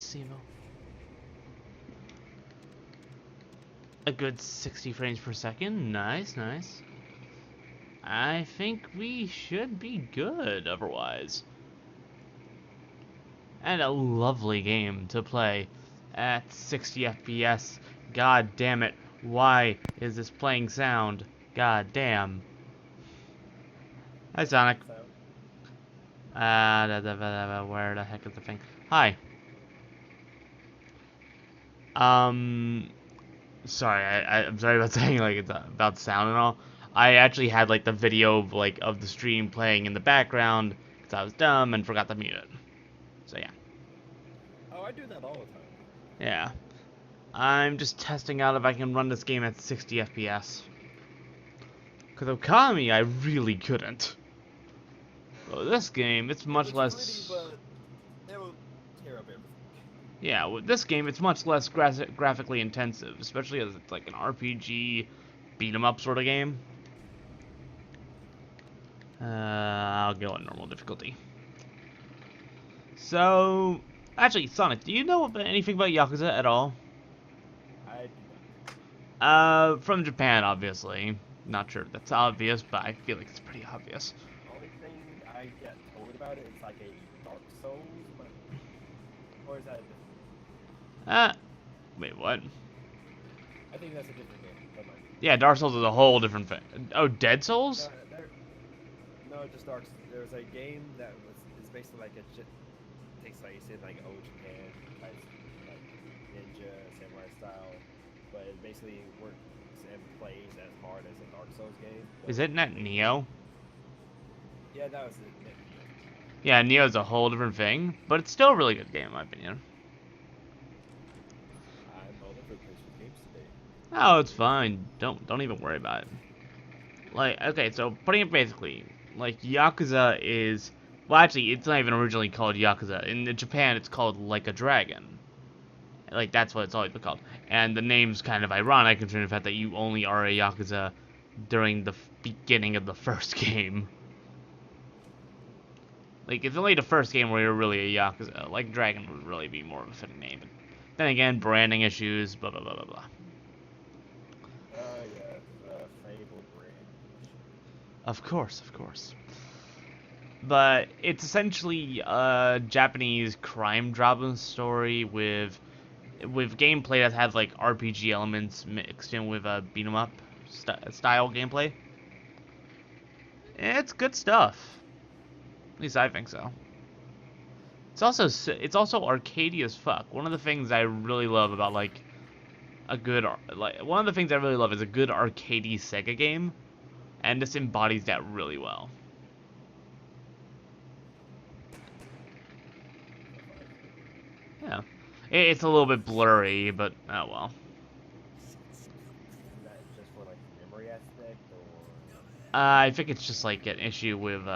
Simo. A good 60 frames per second. Nice, nice. I think we should be good otherwise. And a lovely game to play at 60 FPS. God damn it. Why is this playing sound? God damn. Hi, Sonic. Where the heck is the thing? Hi. Sorry, I'm sorry about saying, like, it's about sound and all. I actually had, like, the video, like, of the stream playing in the background, because I was dumb and forgot to mute it. So, yeah. Oh, I do that all the time. Yeah. I'm just testing out if I can run this game at 60 FPS. Because Okami, I really couldn't. So this game, it's much less... Pretty, but it will tear up everything. Yeah, with this game, it's much less graphically intensive, especially as it's like an RPG, beat-em-up sort of game. I'll go on normal difficulty. So, actually, Sonic, do you know anything about Yakuza at all? I do not. From Japan, obviously. Not sure if that's obvious, but I feel like it's pretty obvious. The only thing I get told about it is like a Dark Souls, but... Or is that a different? Wait, what? I think that's a different game. Never mind. Yeah, Dark Souls is a whole different thing. Oh, Dead Souls? No, just Dark Souls. There was a game that is basically like takes place in like old Japan, like ninja, samurai style, but it basically works and plays as hard as a Dark Souls game. Is it not Neo? Yeah, that was it. Yeah, Neo's a whole different thing, but it's still a really good game in my opinion. I'm all over the place with games today. Oh, it's fine. Don't even worry about it. Like, okay, so putting it basically, like Yakuza is, well, actually, it's not even originally called Yakuza. In Japan, it's called Like a Dragon. Like, that's what it's always been called. And the name's kind of ironic, considering the fact that you only are a Yakuza during the beginning of the first game. Like, it's only the first game where you're really a Yakuza. Like, Dragon would really be more of a fitting name. But then again, branding issues, blah, blah, blah, blah, blah. Yeah, Fable brand. Of course, of course. But it's essentially a Japanese crime drama story with gameplay that has like RPG elements mixed in with a beat 'em up style gameplay. It's good stuff. At least I think so. It's also arcadey as fuck. One of the things I really love about like one of the things I really love is a good arcadey Sega game, and this embodies that really well. Yeah. It's a little bit blurry, but oh well. Is that just for like memory aspect, or? I think it's just like an issue with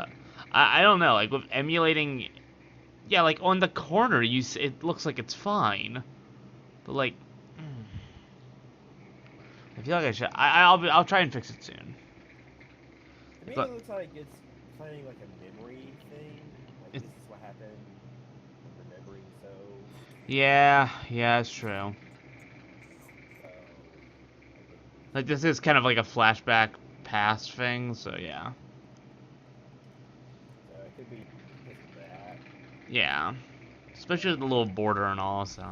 I don't know, like with emulating. Yeah, like on the corner, it looks like it's fine, but like, I feel like I should. I'll try and fix it soon. To me, But it looks like it's playing like a memory thing. Like this is what happened. I'm remembering so. yeah, it's true. Like this is kind of like a flashback past thing, so yeah. It could be that. Yeah, especially with the little border and all. So,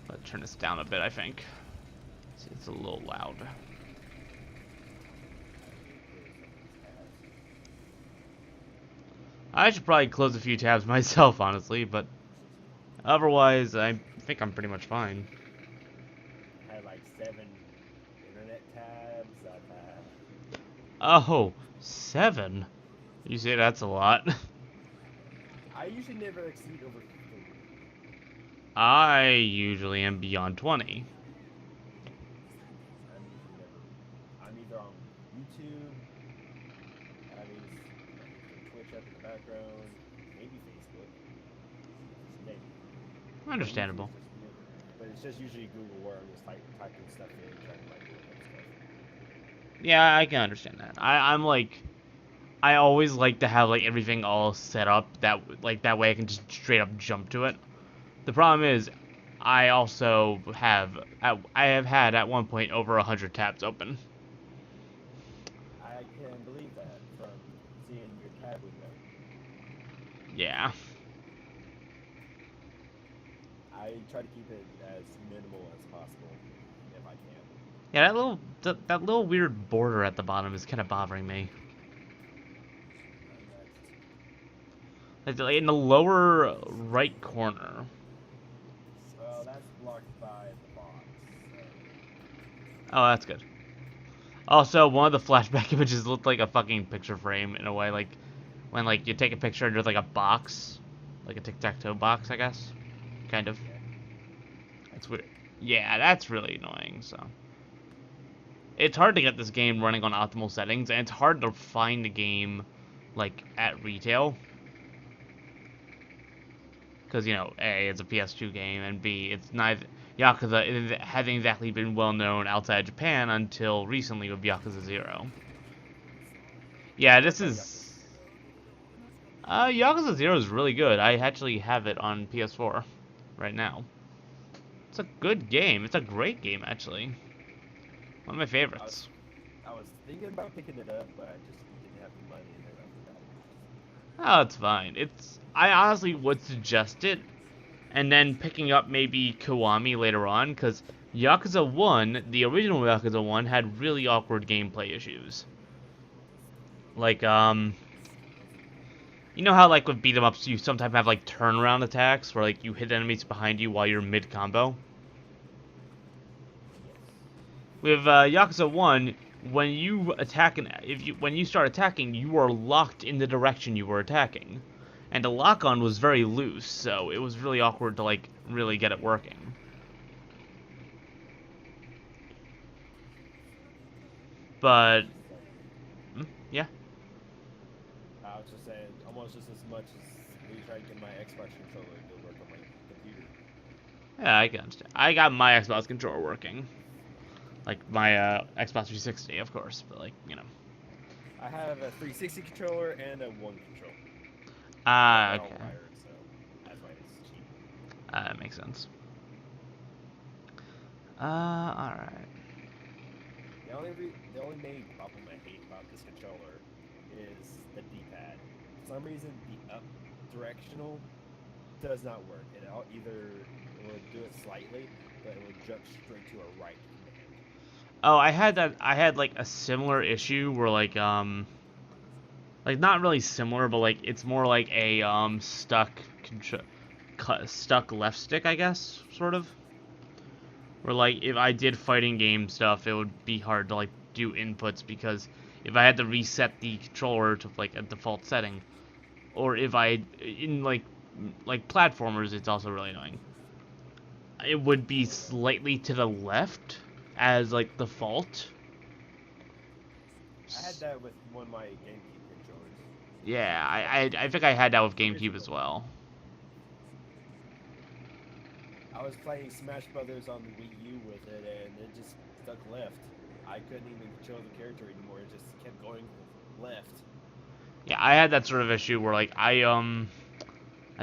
but turn this down a bit. I think it's a little loud. I should probably close a few tabs myself, honestly, but otherwise, I think I'm pretty much fine. I had like 7 internet tabs. Oh, 7? You say that's a lot. I usually never exceed over 3. I usually am beyond 20. I'm either on YouTube, having Twitch up in the background, maybe Facebook. Maybe. Understandable. But it's just usually Google where I'm just typing stuff in, trying to like look up stuff. Yeah, I can understand that. I'm like, I always like to have like everything all set up that way I can just straight up jump to it. The problem is, I also I have had at one point over 100 tabs open. I can believe that from seeing your tab window. Yeah. I try to keep it as minimal as possible if I can. Yeah, that little weird border at the bottom is kind of bothering me. Like in the lower right corner. Well, that's blocked by the box. So. Oh, that's good. Also, one of the flashback images looked like a fucking picture frame in a way, like when like you take a picture and there's like a box, like a tic-tac-toe box, I guess, kind of. That's weird. Yeah, that's really annoying. So it's hard to get this game running on optimal settings, and it's hard to find the game like at retail. Because, you know, A, it's a PS2 game, and B, it's neither. Yakuza hasn't exactly been well known outside Japan until recently with Yakuza 0. Yeah, this is. Yakuza 0 is really good. I actually have it on PS4 right now. It's a good game. It's a great game, actually. One of my favorites. I was thinking about picking it up, but I just didn't have the money and then I Oh, it's fine. I honestly would suggest it, and then picking up maybe Kiwami later on, because Yakuza 1, the original Yakuza 1, had really awkward gameplay issues. Like, you know how, like, with beat 'em ups, you sometimes have, like, turnaround attacks, where, like, you hit enemies behind you while you're mid-combo? With, Yakuza 1, when you attack, when you start attacking, you are locked in the direction you were attacking. And the lock-on was very loose, so it was really awkward to, like, really get it working. But, yeah. I was just saying, almost just as much as me trying to get my Xbox controller to work on my computer. Yeah, I can understand. I got my Xbox controller working. Like, my, Xbox 360, of course, but, like, you know. I have a 360 controller and a one controller. Ah, okay. Wired, so that's why it's cheap. That makes sense. Alright. The only main problem I hate about this controller is the D-pad. For some reason, the up directional does not work. It will do it slightly, but it will jump straight to a right command. Oh, I had, like, a similar issue where, like, not really similar, but, like, it's more like a, stuck left stick, I guess, sort of. Where, like, if I did fighting game stuff, it would be hard to, like, do inputs, because if I had to reset the controller to, like, a default setting, or if in, like platformers, it's also really annoying. It would be slightly to the left as, like, default. I had that with one of my GameCube controllers. Yeah, I think I had that with GameCube as well. I was playing Smash Brothers on the Wii U with it, and it just stuck left. I couldn't even control the character anymore. It just kept going left. Yeah, I had that sort of issue where, like, I'm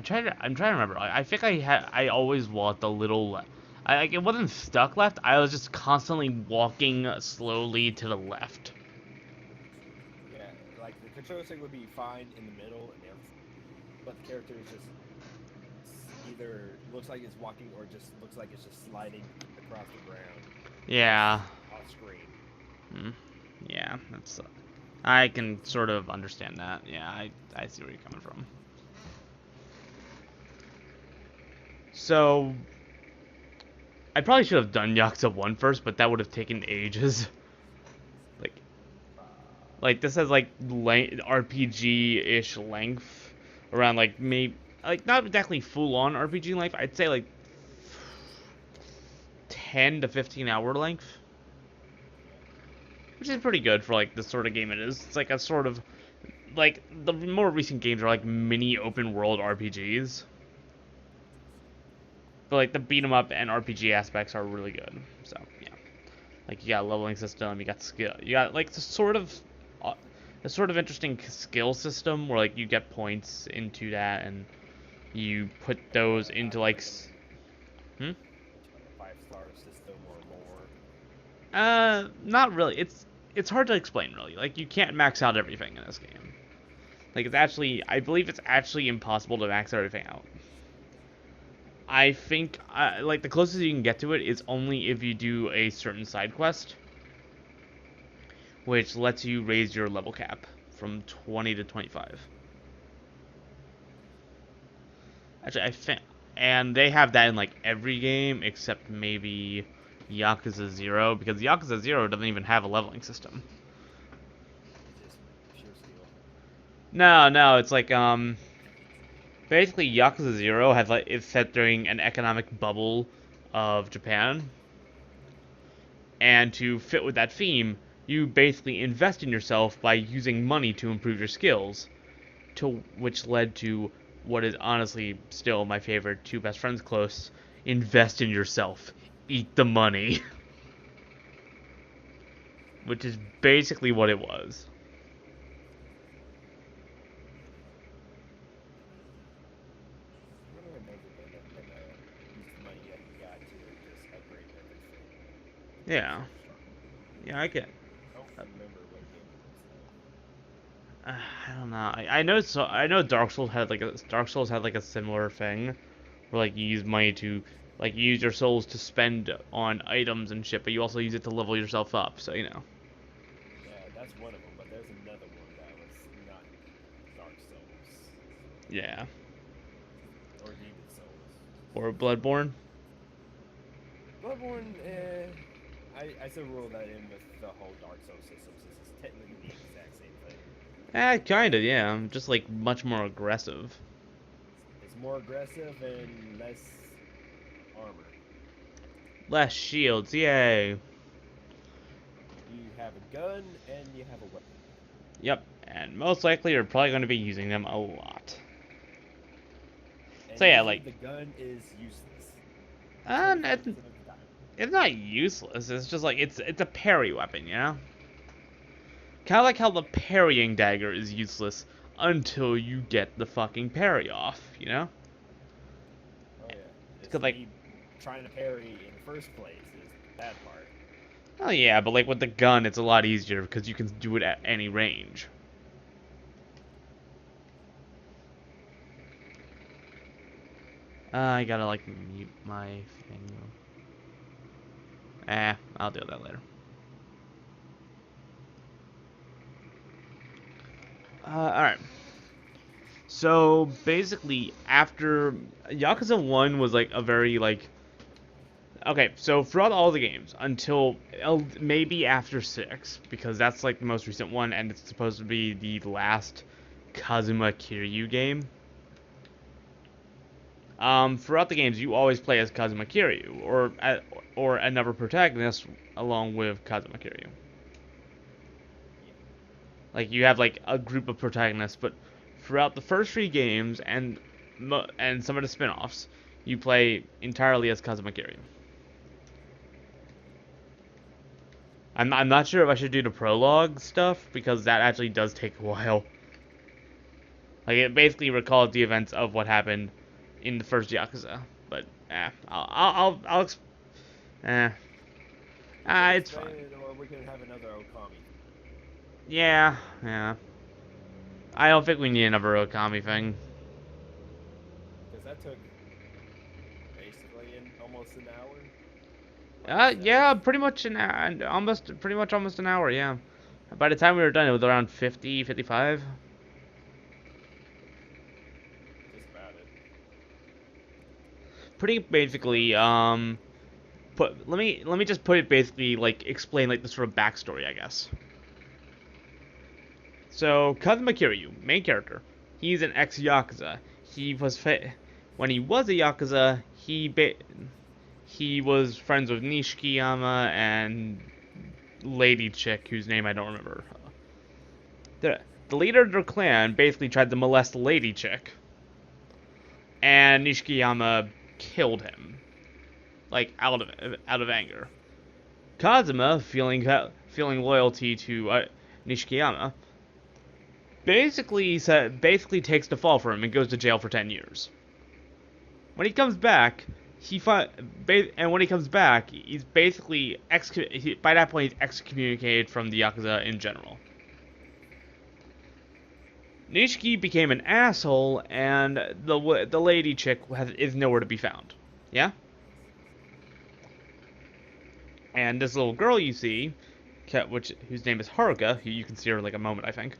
trying to remember. I think I always walked a little left. Like, it wasn't stuck left. I was just constantly walking slowly to the left. Yeah, like the controller stick would be fine in the middle, and but the character is just either looks like it's walking or just looks like it's just sliding across the ground. Yeah. Off screen. Yeah, that's. I can sort of understand that. Yeah, I see where you're coming from. So, I probably should have done Yakuza 1 first, but that would have taken ages. Like this has, like, RPG-ish length, around, like, maybe, like, not exactly full-on RPG length. I'd say, like, 10 to 15 hour length, which is pretty good for, like, the sort of game it is. It's like a sort of, like, the more recent games are like mini open world RPGs. But, like, the beat 'em up and RPG aspects are really good. So, yeah. Like, you got a leveling system, you got skill, you got, like, the sort of a sort of interesting skill system where like you get points into that and you put those into like hmm? 5-star system or more. Not really. It's hard to explain really. Like you can't max out everything in this game. Like it's actually, I believe it's actually impossible to max everything out. I think like the closest you can get to it is only if you do a certain side quest, which lets you raise your level cap from 20 to 25. Actually, I think, and they have that in like every game except maybe Yakuza 0, because Yakuza 0 doesn't even have a leveling system. It's just pure skill. No, it's like basically Yakuza 0 has like is set during an economic bubble of Japan, and to fit with that theme, you basically invest in yourself by using money to improve your skills, to which led to what is honestly still my favorite two best friends close: invest in yourself, eat the money. Which is basically what it was. I don't know if they're gonna use the money that you got to just upgrade everything. Yeah, I can. I don't remember what game it was I don't know. I know. So I know Dark Souls had like a similar thing, where like you use money to like you use your souls to spend on items and shit, but you also use it to level yourself up. So you know. Yeah, that's one of them, but there's another one that was not Dark Souls Yeah. or Demon Souls. Or Bloodborne. Bloodborne, I still rule that in with the whole Dark Souls system since it's technically the exact same thing. Kinda. Yeah. Just like much more aggressive. It's more aggressive and less armor. Less shields. Yay. You have a gun and you have a weapon. Yep. And most likely you're probably going to be using them a lot. And So yeah, usually like. the gun is useless. It's 25% of the time. it's not useless. It's just like it's a parry weapon, you know? Kind of like how the parrying dagger is useless until you get the fucking parry off, you know? Oh yeah. It's Because like, me trying to parry in the first place is that part. oh yeah, but like with the gun, it's a lot easier because you can do it at any range. I gotta like mute my thing. I'll deal with that later. Alright. So basically, after Yakuza 1 was like a very like. Okay, so throughout all the games, until maybe after 6, because that's like the most recent one, and it's supposed to be the last Kazuma Kiryu game. Throughout the games, you always play as Kazuma Kiryu, or another protagonist along with Kazuma Kiryu. Like you have like a group of protagonists, but throughout the first 3 games and some of the spin-offs, you play entirely as Kazuma Kiryu. I'm not sure if I should do the prologue stuff because that actually does take a while. Like it basically recalls the events of what happened in the first Yakuza, but it's fine. Or we can have another Okami. Yeah. I don't think we need another Okami thing. Because that took basically almost an hour. Yeah, pretty much an hour, almost an hour, yeah. By the time we were done, it was around 50, 55. Just about it. Pretty basically, let me just put it basically, like, explain, like, the sort of backstory, I guess. So, Kazuma Kiryu, main character, he's an ex-Yakuza. When he was a Yakuza, he was friends with Nishikiyama and Lady Chick, whose name I don't remember. The leader of their clan basically tried to molest Lady Chick, and Nishikiyama killed him, like out of anger. Kazuma, feeling loyalty to Nishikiyama, basically takes the fall for him and goes to jail for 10 years. When he comes back, when he comes back, he's basically by that point he's excommunicated from the Yakuza in general. Nishiki became an asshole, and the lady chick is nowhere to be found. Yeah? And this little girl you see, whose name is Haruka, who you can see her in like a moment, I think.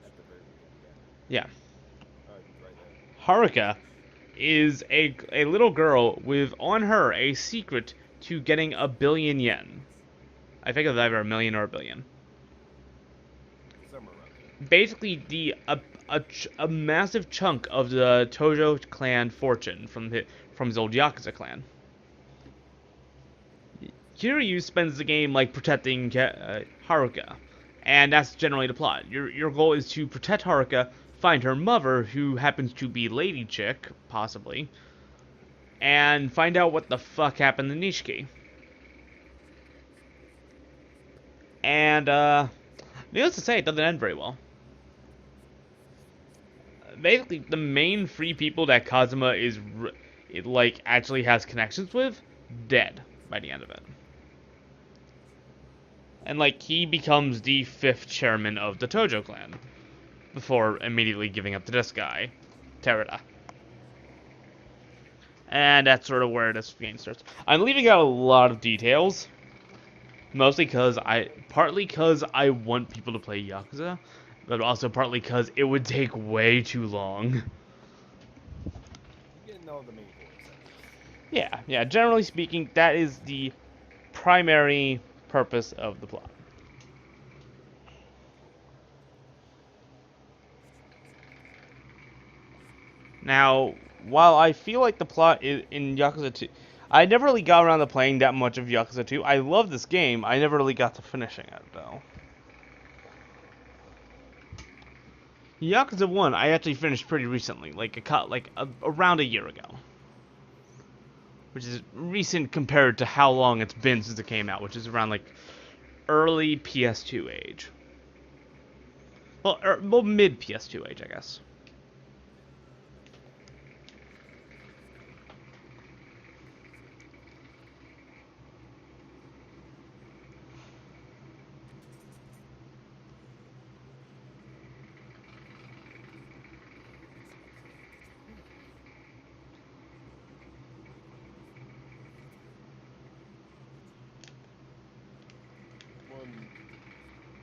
At the very beginning, Yeah. right there. Haruka is a little girl with on her a secret to getting 1,000,000,000 yen. I think it's either 1,000,000 or 1,000,000,000. Somewhere around there. Basically, a massive chunk of the Tojo clan fortune from his old Yakuza clan. Kiryu spends the game like protecting Haruka, and that's generally the plot. Your goal is to protect Haruka, find her mother, who happens to be Lady Chick, possibly, and find out what the fuck happened to Nishiki. And needless to say, it doesn't end very well. Basically, the main three people that Kazuma actually has connections with, dead by the end of it. And like he becomes the 5th chairman of the Tojo clan before immediately giving up to this guy, Terada. And that's sort of where this game starts. I'm leaving out a lot of details, mostly partly because I want people to play Yakuza, but also partly because it would take way too long. You get to know the main points. Yeah. Generally speaking, that is the primary purpose of the plot. Now, while I feel like the plot in Yakuza 2, I never really got around to playing that much of Yakuza 2. I love this game. I never really got to finishing it, though. Yakuza 1, I actually finished pretty recently, around a year ago. Which is recent compared to how long it's been since it came out, which is around, early PS2 age. Well, mid PS2 age, I guess.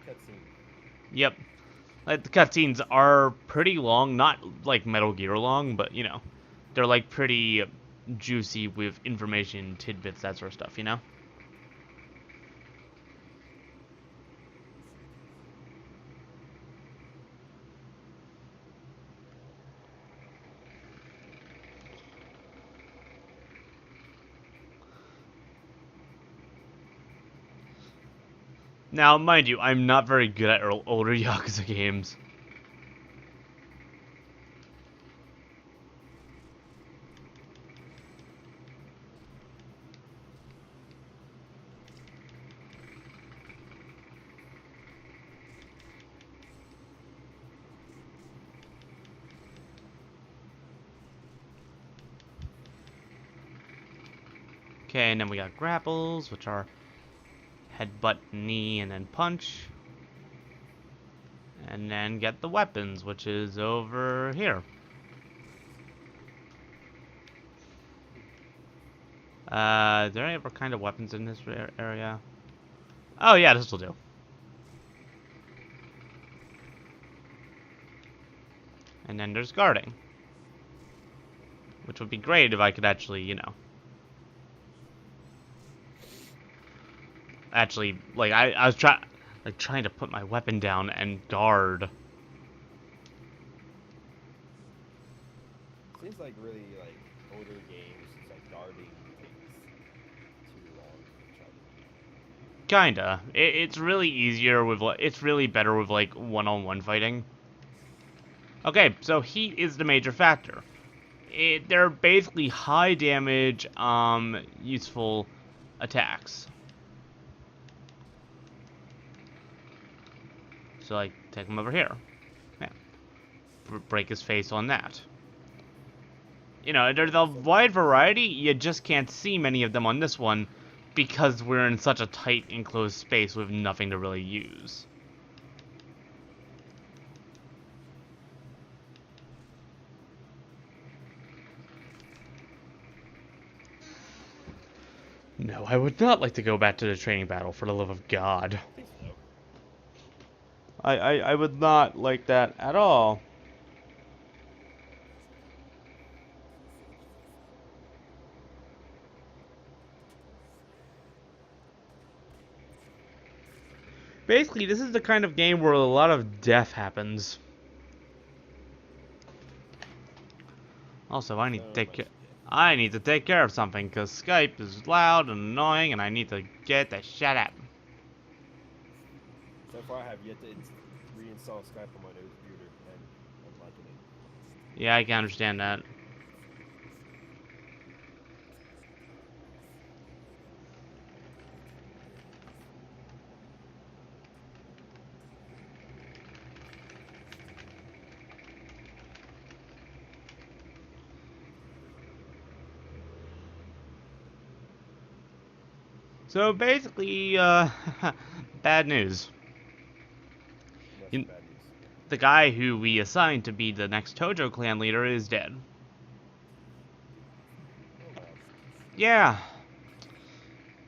Cutscene. Yep. Like, the cutscenes are pretty long, not like Metal Gear long, but they're like pretty juicy with information, tidbits, that sort of stuff, Now, mind you, I'm not very good at older Yakuza games. Okay, and then we got grapples, which are headbutt, knee, and then punch. And then get the weapons, which is over here. Is there any other kind of weapons in this area? Oh yeah, this will do. And then there's guarding. Which would be great if I could actually, actually, I was trying to put my weapon down and guard. Seems like really older games, it's guarding takes too long to try to. Kinda. It's really easier with it's really better with one-on-one fighting. Okay, so heat is the major factor. They're basically high damage, useful attacks. So take them over here. break his face on that. You know, there's a wide variety, you just can't see many of them on this one because we're in such a tight enclosed space with nothing to really use. No, I would not like to go back to the training battle, for the love of God. I would not like that at all. Basically, this is the kind of game where a lot of death happens. Also, I need to take care of something because Skype is loud and annoying, and I need to get the shut up. So far, I have yet to reinstall Skype on my new computer, and I'm liking it. Yeah, I can understand that. So basically, bad news. Bad news. The guy who we assigned to be the next Tojo clan leader is dead. Oh, wow. Yeah.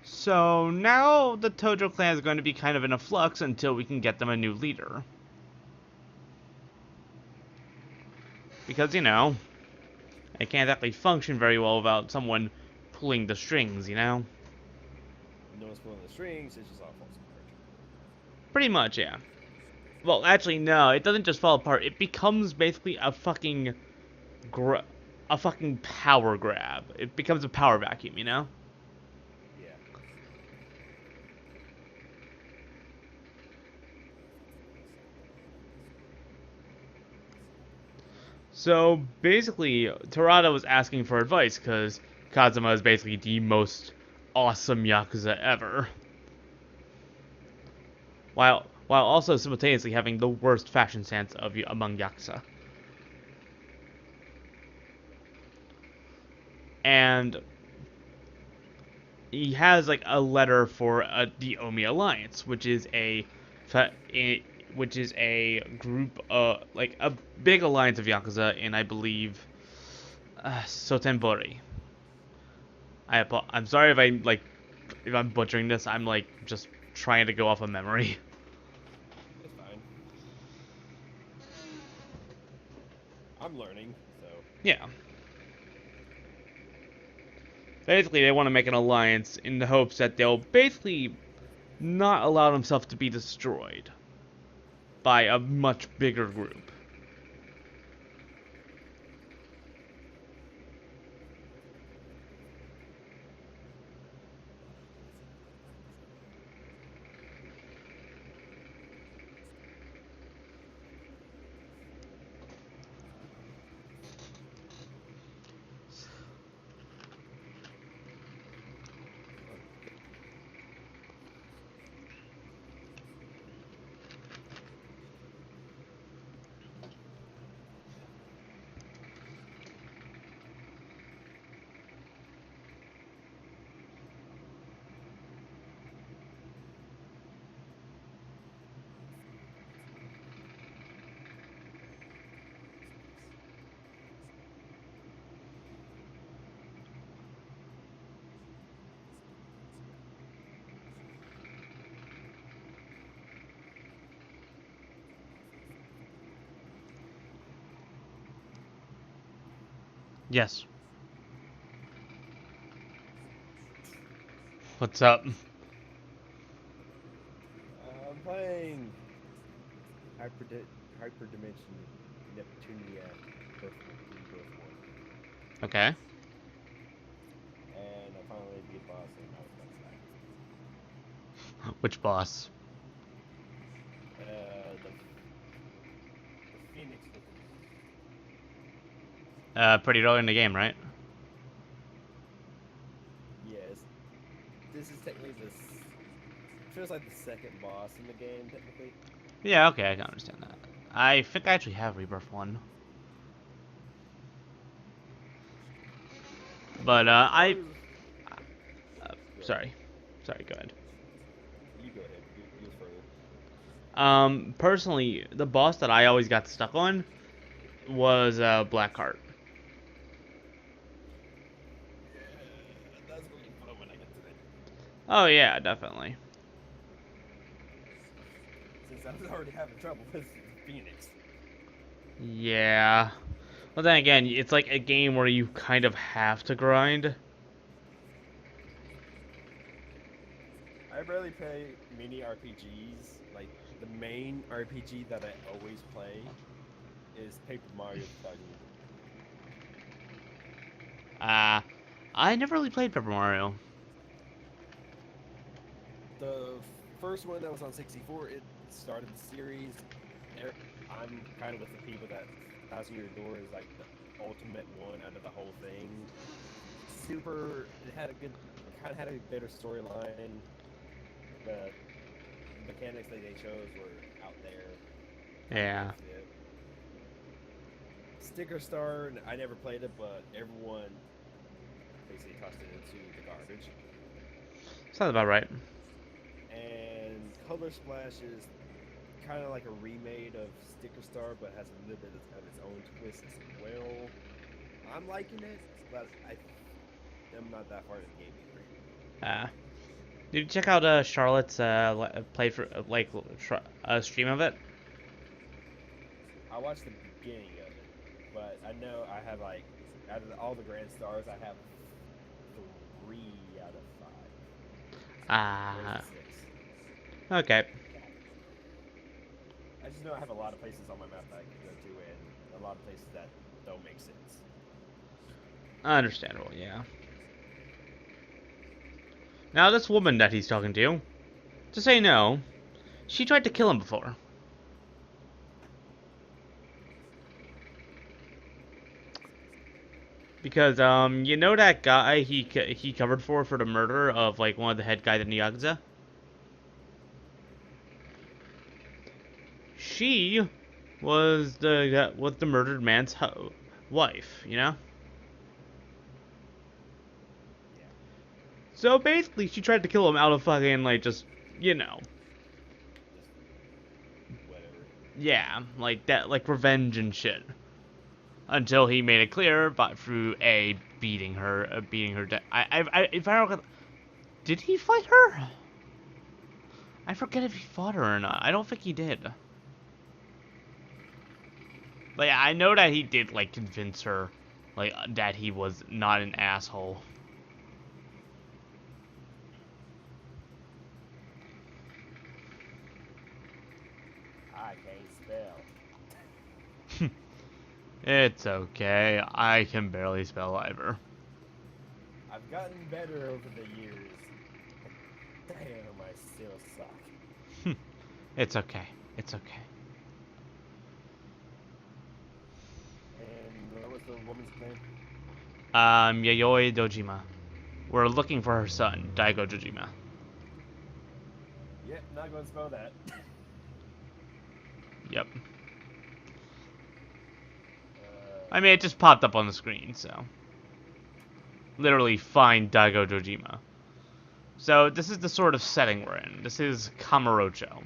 So now the Tojo clan is going to be kind of in a flux until we can get them a new leader. Because, you know, it can't exactly function very well without someone pulling the strings, you know? No one's pulling the strings, it's just all falls apart. Pretty much, yeah. Well, actually, no, it doesn't just fall apart. It becomes basically a fucking power grab. It becomes a power vacuum, you know? Yeah. So basically, Terada was asking for advice because Kazuma is basically the most awesome Yakuza ever. While also simultaneously having the worst fashion sense of among Yakuza. And he has like a letter for the Omi Alliance, which is a group, like a big alliance of Yakuza in, I believe, Sotenbori. I'm sorry if I'm butchering this. I'm like just trying to go off of memory. It's fine. I'm learning, so. Yeah. Basically, they want to make an alliance in the hopes that they'll basically not allow themselves to be destroyed by a much bigger group. Yes. What's up? I'm playing Hyperdimension Neptunia Birth 1. Okay. And I finally beat boss and I was about Which boss? to die. The Phoenix looking. Pretty early in the game, right? Yes. This is technically feels like the second boss in the game, technically. Yeah, okay, I can understand that. I think I actually have Rebirth 1. But, I... Mario's. Go ahead. Sorry. Sorry, go ahead. You go ahead. You further. Personally, the boss that I always got stuck on was, Blackheart. Yeah, that's gonna be fun when I get to that. Oh, yeah, definitely. Since I was already having trouble with Phoenix. Yeah. Well, then again, it's like a game where you kind of have to grind. I rarely play mini RPGs. Like the main RPG that I always play is Paper Mario the Thousand Year Uh, I never really played Paper Mario. The first one that was on 64, it started the series. I'm kind of with the people that Thousand Year Door is like the ultimate one out of the whole thing. Super, it had a good, kind of had a better storyline. The mechanics that they chose were out there. Yeah. Sticker Star, I never played it, but everyone basically tossed it into the garbage. Sounds about right. And Color Splash is kind of like a remade of Sticker Star, but has a little bit of its own twist as well. I'm liking it, but I'm not that far in the game either. Did you check out Charlotte's play for stream of it? I watched the beginning of it, but I know I have like out of all the Grand Stars, I have 3 out of 5. Where's the 6? Okay. I just know I have a lot of places on my map that I can go to, and a lot of places that don't make sense. Understandable, yeah. Now, this woman that he's talking to say no, she tried to kill him before. Because, you know that guy he covered for the murder of, like, one of the head guys in the Yakuza? She was the murdered man's wife, you know? Yeah. So basically, she tried to kill him out of fucking, like, just, you know. Just whatever. Yeah, like that, like revenge and shit. Until he made it clear, but through beating her dead. If I recall, did he fight her? I forget if he fought her or not. I don't think he did. But yeah, I know that he did, like, convince her, like, that he was not an asshole. I can't spell. It's okay. I can barely spell either. I've gotten better over the years. Damn, I still suck. It's okay. It's okay. And what was the woman's name? Yayoi Dojima. We're looking for her son, Daigo Dojima. Yep, not going to spell that. Yep. I mean, it just popped up on the screen, so. Literally, find Daigo Dojima. So, this is the sort of setting we're in. This is Kamurocho.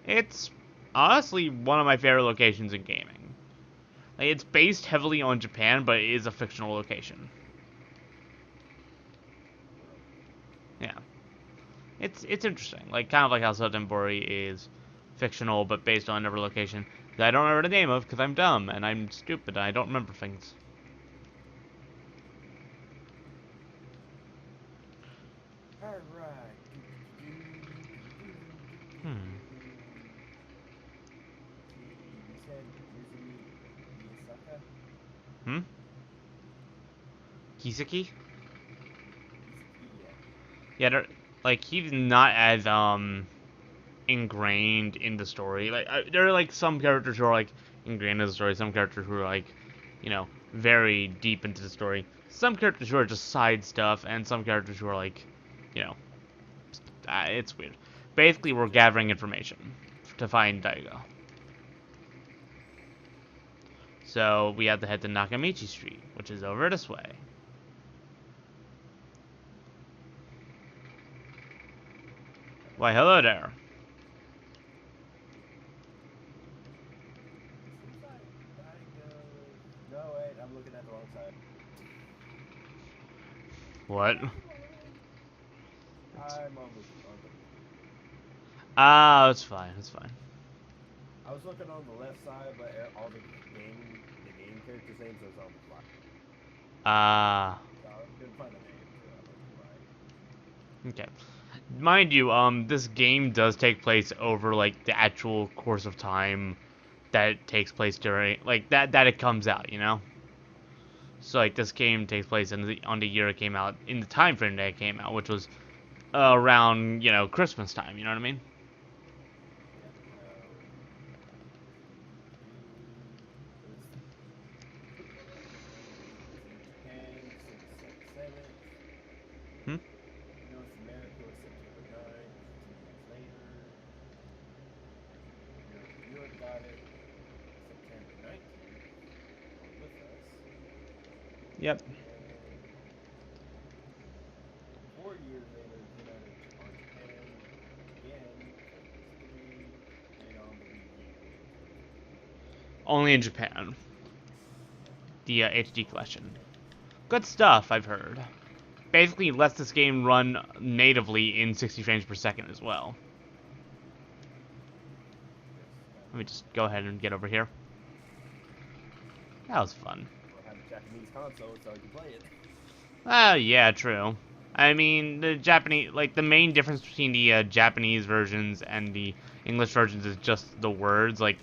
It's honestly one of my favorite locations in gaming. Like, it's based heavily on Japan, but it is a fictional location. Yeah. It's interesting. Like, kind of like how Sotenbori is fictional, but based on another location that I don't remember the name of because I'm dumb and I'm stupid and I don't remember things. Alright. Hmm. You said Yuzumi Misaka? Hmm? Kiseki? Yeah, like, he's not as, ingrained in the story. Like, there are, like, some characters who are, like, ingrained in the story, some characters who are, like, you know, very deep into the story. Some characters who are just side stuff, and some characters who are, like, you know, it's weird. basically we're gathering information to find Daigo. So we have to head to Nakamichi Street, which is over this way. Why, hello there. No, wait, I'm looking at the wrong side. What? I'm on the Ah, it's fine, it's fine. I was looking on the left side, but all the game characters' names was on the right. Ah. So I couldn't find the name, so I went to the right. Okay. Mind you, this game does take place over, like, the actual course of time that it takes place during, like, that it comes out, you know? So, like, this game takes place on the year it came out, in the time frame that it came out, which was around, you know, Christmas time, you know what I mean? Hmm? North America was September 9th, 2 years later. Europe got it September 19th, with us. Yep. And 4 years later, it came out on Japan again, and on the Wii U. Only in Japan. The HD collection. Good stuff, I've heard. Basically lets this game run natively in 60 frames per second as well. Let me just go ahead and get over here. That was fun. We'll have a Japanese console so I can play it. Yeah, true. I mean, the Japanese, like, the main difference between the Japanese versions and the English versions is just the words. Like,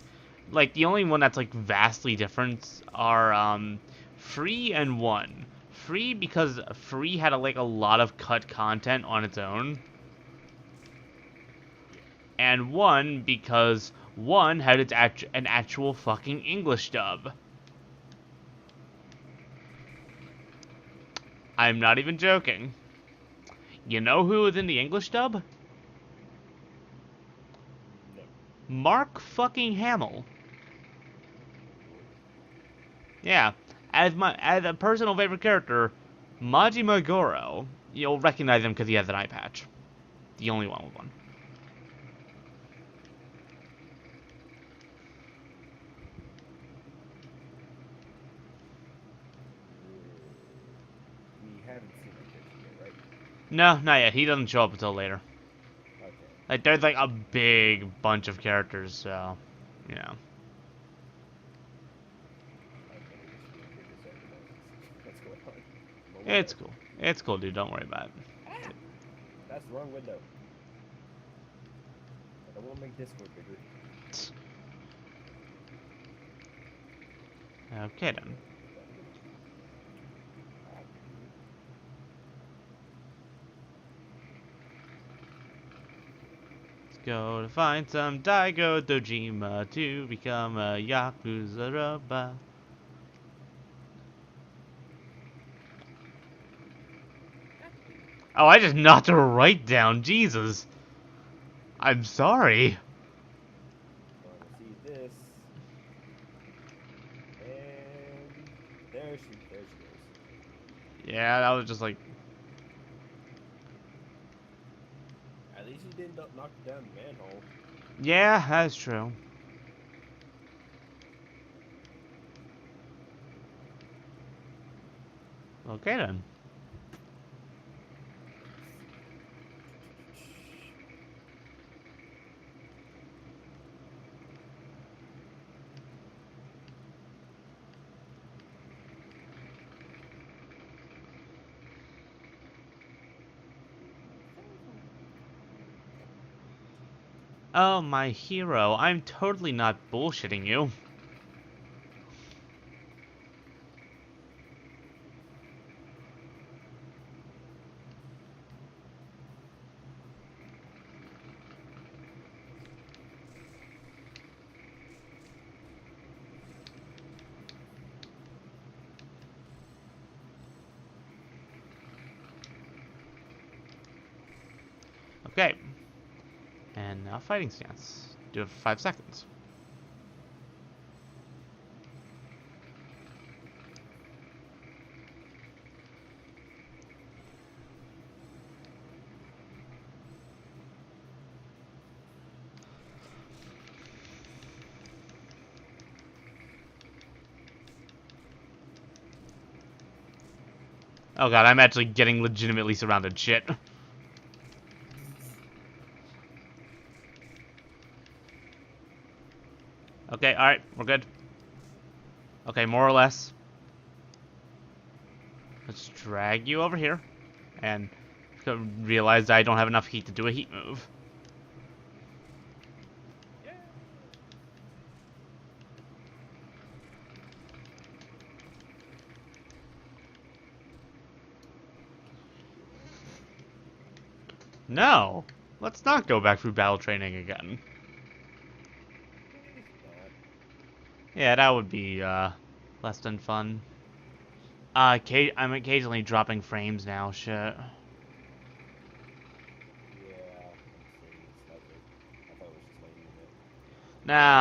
the only one that's, like, vastly different are, Free and One. Free because Free had, like, a lot of cut content on its own. And One because One had an actual fucking English dub. I'm not even joking. You know who was in the English dub? No. Mark fucking Hamill. Yeah, as a personal favorite character, Majima Goro. You'll recognize him because he has an eye patch. The only one with one. We haven't seen that picture yet, right? No, not yet. He doesn't show up until later. Okay. Like, there's like a big bunch of characters, so, you know. What's going on? It's cool. It's cool, dude. Don't worry about it. That's the wrong window. I won't make Discord bigger. Okay, then. Let's go to find some Daigo Dojima to become a Yakuza robot. Oh, I just knocked her right down. Jesus. I'm sorry. Want to see this? And there she goes. Yeah, that was just like... At least you didn't knock down the manhole. Yeah, that's true. Okay, then. Oh, my hero. I'm totally not bullshitting you. Okay. And now fighting stance. Do it for 5 seconds. Oh god, I'm actually getting legitimately surrounded. Shit. Okay, alright, we're good. Okay, more or less. Let's drag you over here. And realize I don't have enough heat to do a heat move. Yeah. No! Let's not go back through battle training again. Yeah, that would be, less than fun. I'm occasionally dropping frames now, shit. Yeah. I'm seeing slightly. I thought it was just my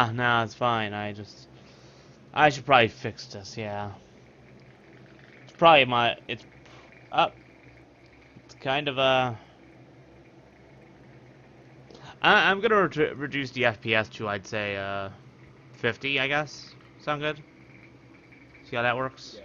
unit. Nah, it's fine. I should probably fix this, yeah. It's probably it's up. It's kind of, I'm gonna reduce the FPS to, I'd say, 50, I guess. Sound good? See how that works? Yeah.